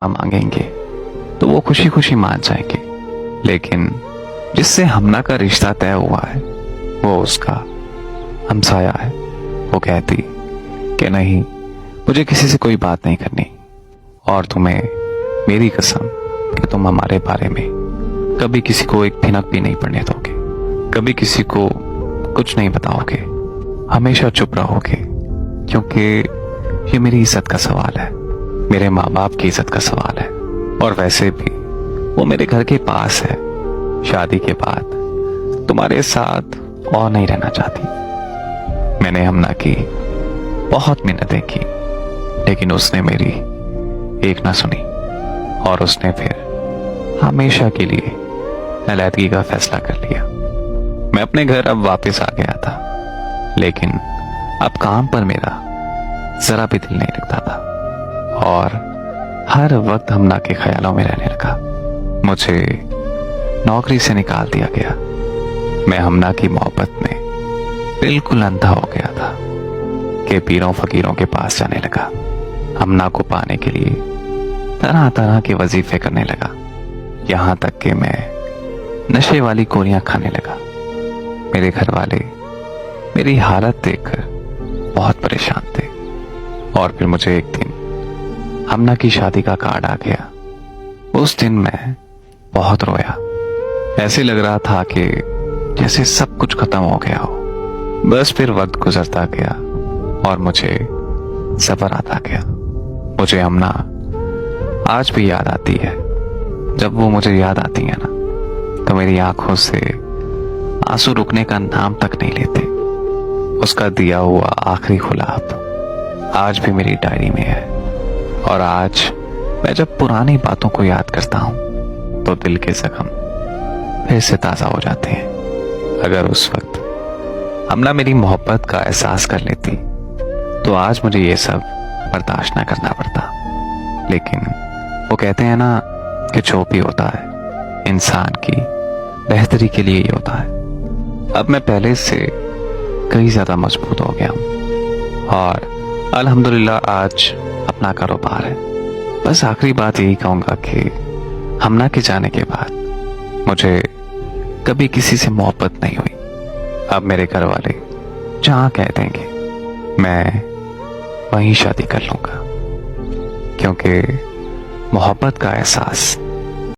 मांगेंगे तो वो खुशी खुशी मान जाएंगे, लेकिन जिससे हमना का रिश्ता तय हुआ है वो उसका हमसाया है। वो कहती कि नहीं, मुझे किसी से कोई बात नहीं करनी, और तुम्हें मेरी कसम कि तुम हमारे बारे में कभी किसी को एक भिनक भी नहीं पड़ने दोगे, कभी किसी को कुछ नहीं बताओगे, हमेशा चुप रहोगे, क्योंकि ये मेरी इज्जत का सवाल है, मेरे माँ बाप की इज्जत का सवाल है। और वैसे भी वो मेरे घर के पास है। शादी के बाद तुम्हारे साथ और नहीं रहना चाहती। मैंने हमना की बहुत मिन्नतें की, लेकिन उसने मेरी एक ना सुनी, और उसने फिर हमेशा के लिए अलहदगी का फैसला कर लिया। मैं अपने घर अब वापस आ गया था, लेकिन अब काम पर मेरा जरा भी दिल नहीं लगता था, और हर वक्त हमना के ख्यालों में रहने लगा। मुझे नौकरी से निकाल दिया गया। मैं हमना की मोहब्बत में बिल्कुल अंधा हो गया था कि पीरों फकीरों के पास जाने लगा। हमना को पाने के लिए तरह तरह के वजीफे करने लगा, यहां तक कि मैं नशे वाली गोलियां खाने लगा। मेरे घर वाले मेरी हालत देखकर बहुत परेशान थे, और फिर मुझे एक दिन हमना की शादी का कार्ड आ गया। उस दिन मैं बहुत रोया। ऐसे लग रहा था कि जैसे सब कुछ खत्म हो गया हो। बस फिर वक्त गुजरता गया और मुझे सब्र आता गया। मुझे हमना आज भी याद आती है। जब वो मुझे याद आती है ना, तो मेरी आंखों से आंसू रुकने का नाम तक नहीं लेते। उसका दिया हुआ आखिरी गुलाब आज भी मेरी डायरी में है, और आज मैं जब पुरानी बातों को याद करता हूं तो दिल के जख्म फिर से ताजा हो जाते हैं। अगर उस वक्त हमना मेरी मोहब्बत का एहसास कर लेती तो आज मुझे ये सब बर्दाश्त ना करना पड़ता। लेकिन वो कहते हैं ना कि जो भी होता है इंसान की बेहतरी के लिए ही होता है। अब मैं पहले से कई ज्यादा मजबूत हो गया हूं, और अल्हम्दुलिल्लाह आज अपना कारोबार है। बस आखिरी बात यही कहूंगा कि हमना के जाने के बाद मुझे कभी किसी से मोहब्बत नहीं हुई। अब मेरे घर वाले जहां कह देंगे मैं वहीं शादी कर लूंगा, क्योंकि मोहब्बत का एहसास